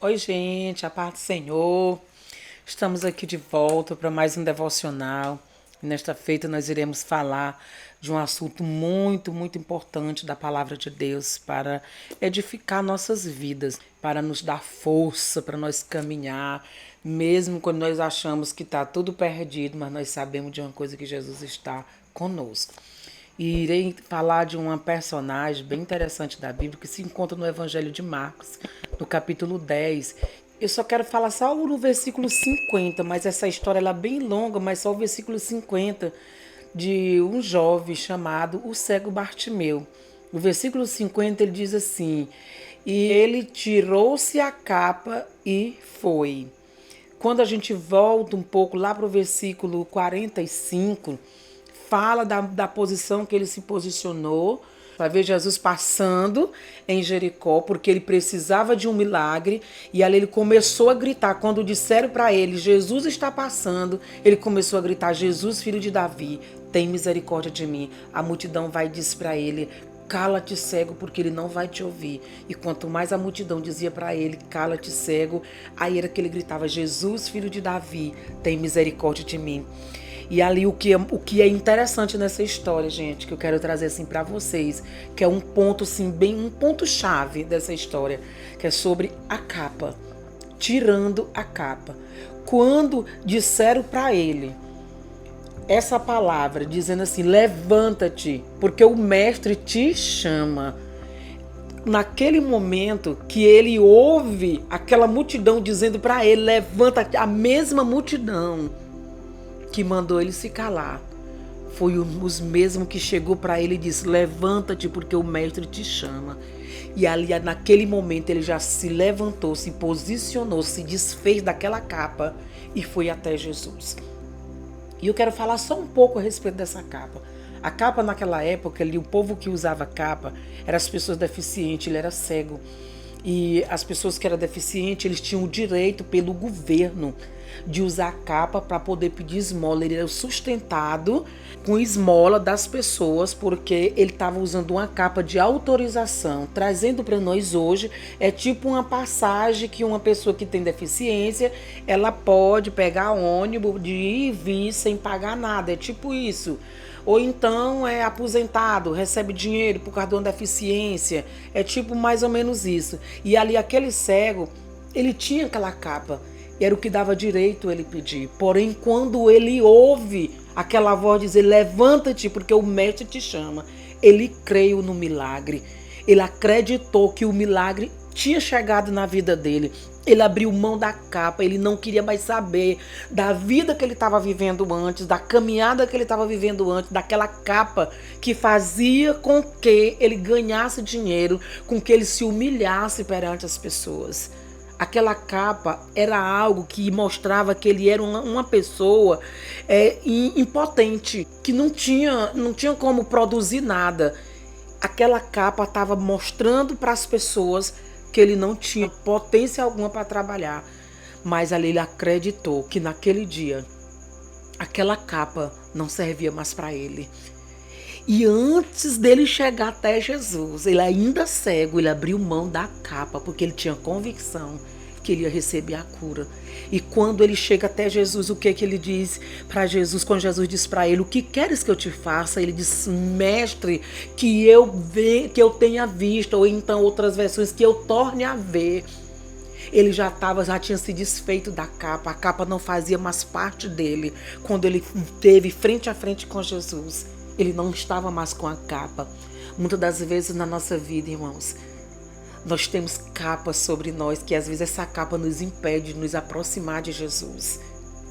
Oi, gente, a paz do Senhor. Estamos aqui de volta para mais um devocional. Nesta feita, nós iremos falar de um assunto muito importante da palavra de Deus para edificar nossas vidas, para nos dar força, para nós caminhar, mesmo quando nós achamos que está tudo perdido, mas nós sabemos de uma coisa que Jesus está conosco. E irei falar de uma personagem bem interessante da Bíblia que se encontra no Evangelho de Marcos, no capítulo 10. Eu só quero falar só no versículo 50, mas essa história ela é bem longa, mas só o versículo 50 de um jovem chamado o cego Bartimeu. O versículo 50 ele diz assim: E ele tirou-se a capa e foi. Quando a gente volta um pouco lá para o versículo 45, fala da posição que ele se posicionou. Vai ver Jesus passando em Jericó, porque ele precisava de um milagre. E ali ele começou a gritar. Quando disseram para ele, Jesus está passando, ele começou a gritar: Jesus, filho de Davi, tem misericórdia de mim. A multidão vai e diz para ele: cala-te, cego, porque ele não vai te ouvir. E quanto mais a multidão dizia para ele: cala-te, cego, aí era que ele gritava: Jesus, filho de Davi, tem misericórdia de mim. E ali o que é interessante nessa história, gente, que eu quero trazer assim para vocês, que é um ponto assim, bem um ponto chave dessa história, que é sobre a capa, tirando a capa. Quando disseram para ele essa palavra, dizendo assim: levanta-te, porque o mestre te chama. Naquele momento que ele ouve aquela multidão dizendo para ele: levanta-te, a mesma multidão que mandou ele se calar, foi os mesmos que chegou para ele e disse: levanta-te, porque o mestre te chama. E ali, naquele momento, ele já se levantou, se posicionou, se desfez daquela capa e foi até Jesus. E eu quero falar só um pouco a respeito dessa capa. A capa naquela época, ali, o povo que usava capa eram as pessoas deficientes, ele era cego. E as pessoas que eram deficientes, eles tinham o direito pelo governo de usar capa para poder pedir esmola. Ele era sustentado com esmola das pessoas, porque ele estava usando uma capa de autorização. Trazendo para nós hoje, é tipo uma passagem que uma pessoa que tem deficiência, ela pode pegar ônibus de ir e vir sem pagar nada. É tipo isso. Ou então é aposentado, recebe dinheiro por causa de uma deficiência. É tipo mais ou menos isso. E ali aquele cego, ele tinha aquela capa. E era o que dava direito ele pedir. Porém, quando ele ouve aquela voz dizer: levanta-te, porque o mestre te chama, ele creu no milagre. Ele acreditou que o milagre tinha chegado na vida dele. Ele abriu mão da capa, ele não queria mais saber da vida que ele estava vivendo antes, da caminhada que ele estava vivendo antes, daquela capa que fazia com que ele ganhasse dinheiro, com que ele se humilhasse perante as pessoas. Aquela capa era algo que mostrava que ele era uma pessoa impotente, que não tinha como produzir nada. Aquela capa estava mostrando para as pessoas que ele não tinha potência alguma para trabalhar. Mas ali ele acreditou que naquele dia aquela capa não servia mais para ele. E antes dele chegar até Jesus, ele ainda cego, ele abriu mão da capa, porque ele tinha convicção que ele ia receber a cura. E quando ele chega até Jesus, o que ele diz para Jesus? Quando Jesus diz para ele: o que queres que eu te faça? Ele diz: mestre, que eu tenha visto, ou então outras versões, que eu torne a ver. Ele já tinha se desfeito da capa, a capa não fazia mais parte dele. Quando ele esteve frente a frente com Jesus, ele não estava mais com a capa. Muitas das vezes na nossa vida, irmãos, nós temos capas sobre nós, que às vezes essa capa nos impede de nos aproximar de Jesus.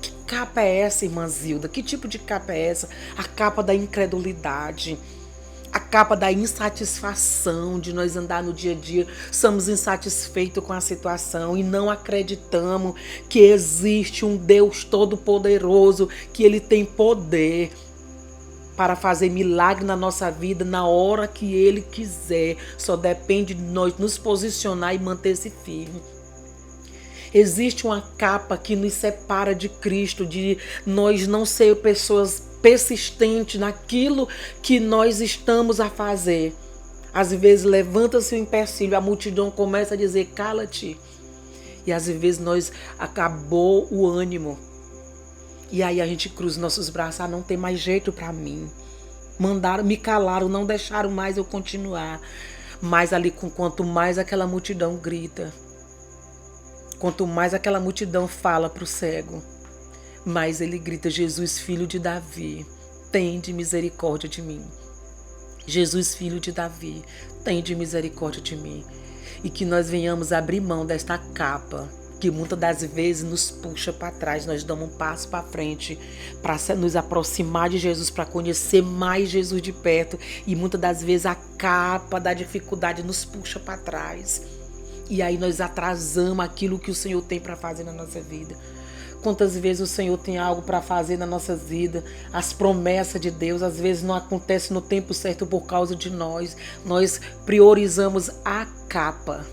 Que capa é essa, irmã Zilda? Que tipo de capa é essa? A capa da incredulidade. A capa da insatisfação, de nós andar no dia a dia, somos insatisfeitos com a situação e não acreditamos que existe um Deus todo-poderoso, que Ele tem poder para fazer milagre na nossa vida na hora que Ele quiser. Só depende de nós nos posicionar e manter-se firme. Existe uma capa que nos separa de Cristo, de nós não ser pessoas persistentes naquilo que nós estamos a fazer. Às vezes levanta-se o empecilho, a multidão começa a dizer: cala-te. E às vezes nós acabou o ânimo. E aí a gente cruza nossos braços, não tem mais jeito para mim. Mandaram, me calaram, não deixaram mais eu continuar. Mas ali, quanto mais aquela multidão grita, quanto mais aquela multidão fala para o cego, mais ele grita: Jesus, filho de Davi, tende misericórdia de mim. Jesus, filho de Davi, tende misericórdia de mim. E que nós venhamos abrir mão desta capa, que muitas das vezes nos puxa para trás. Nós damos um passo para frente para nos aproximar de Jesus, para conhecer mais Jesus de perto. E muitas das vezes a capa da dificuldade nos puxa para trás. E aí nós atrasamos aquilo que o Senhor tem para fazer na nossa vida. Quantas vezes o Senhor tem algo para fazer na nossa vida, as promessas de Deus, às vezes não acontecem no tempo certo por causa de nós. Nós priorizamos a capa.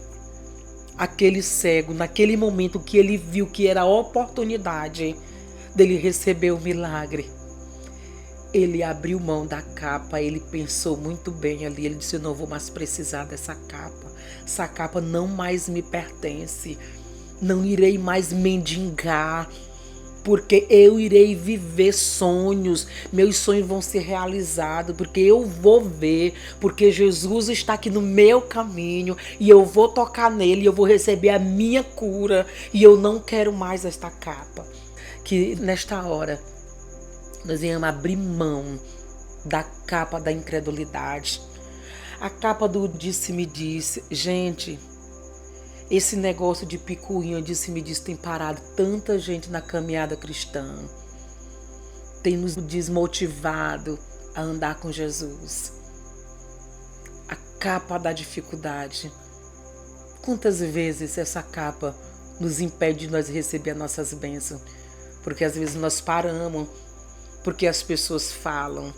Aquele cego, naquele momento que ele viu que era a oportunidade dele receber o milagre, ele abriu mão da capa, ele pensou muito bem ali, ele disse: eu não vou mais precisar dessa capa. Essa capa não mais me pertence. Não irei mais mendigar, porque eu irei viver sonhos. Meus sonhos vão ser realizados, porque eu vou ver, porque Jesus está aqui no meu caminho e eu vou tocar nele, eu vou receber a minha cura e eu não quero mais esta capa. Que nesta hora nós venhamos abrir mão da capa da incredulidade, a capa do disse-me disse. Gente, esse negócio de picuinha, disse-me disse, tem parado tanta gente na caminhada cristã. Tem nos desmotivado a andar com Jesus. A capa da dificuldade. Quantas vezes essa capa nos impede de nós receber as nossas bênçãos? Porque às vezes nós paramos, porque as pessoas falam.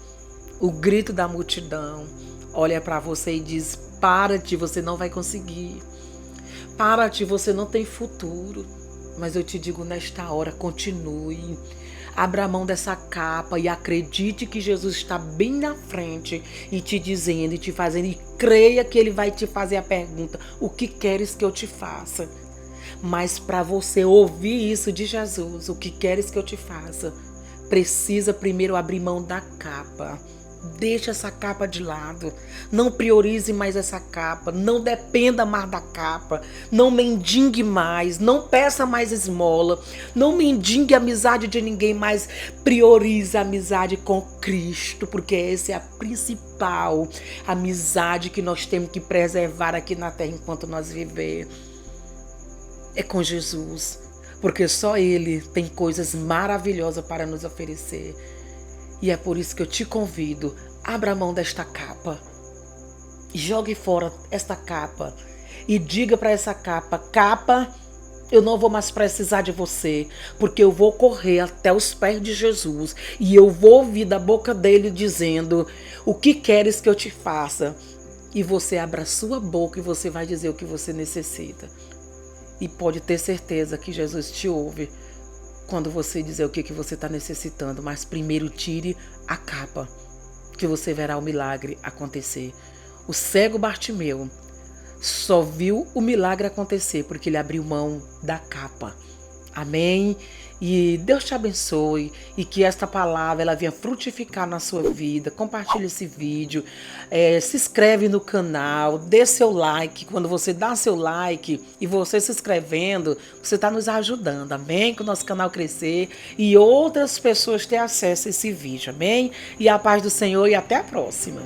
O grito da multidão olha para você e diz: para-te, você não vai conseguir. Para-te, você não tem futuro. Mas eu te digo nesta hora, continue. Abra a mão dessa capa e acredite que Jesus está bem na frente e te dizendo e te fazendo. E creia que Ele vai te fazer a pergunta: o que queres que eu te faça? Mas para você ouvir isso de Jesus, o que queres que eu te faça, precisa primeiro abrir mão da capa. Deixa essa capa de lado. Não priorize mais essa capa. Não dependa mais da capa. Não mendigue mais. Não peça mais esmola. Não mendigue a amizade de ninguém mais. Priorize a amizade com Cristo, porque essa é a principal amizade que nós temos que preservar aqui na terra enquanto nós viver. É com Jesus, porque só Ele tem coisas maravilhosas para nos oferecer. E é por isso que eu te convido: abra a mão desta capa, jogue fora esta capa e diga para essa capa: capa, eu não vou mais precisar de você, porque eu vou correr até os pés de Jesus e eu vou ouvir da boca dele dizendo: o que queres que eu te faça? E você abra a sua boca e você vai dizer o que você necessita. E pode ter certeza que Jesus te ouve quando você dizer o que você está necessitando. Mas primeiro tire a capa, que você verá o milagre acontecer. O cego Bartimeu só viu o milagre acontecer porque ele abriu mão da capa. Amém? E Deus te abençoe e que esta palavra ela venha frutificar na sua vida. Compartilhe esse vídeo, se inscreve no canal, dê seu like. Quando você dá seu like e você se inscrevendo, você está nos ajudando, amém? Que o nosso canal crescer e outras pessoas ter acesso a esse vídeo, amém? E a paz do Senhor e até a próxima.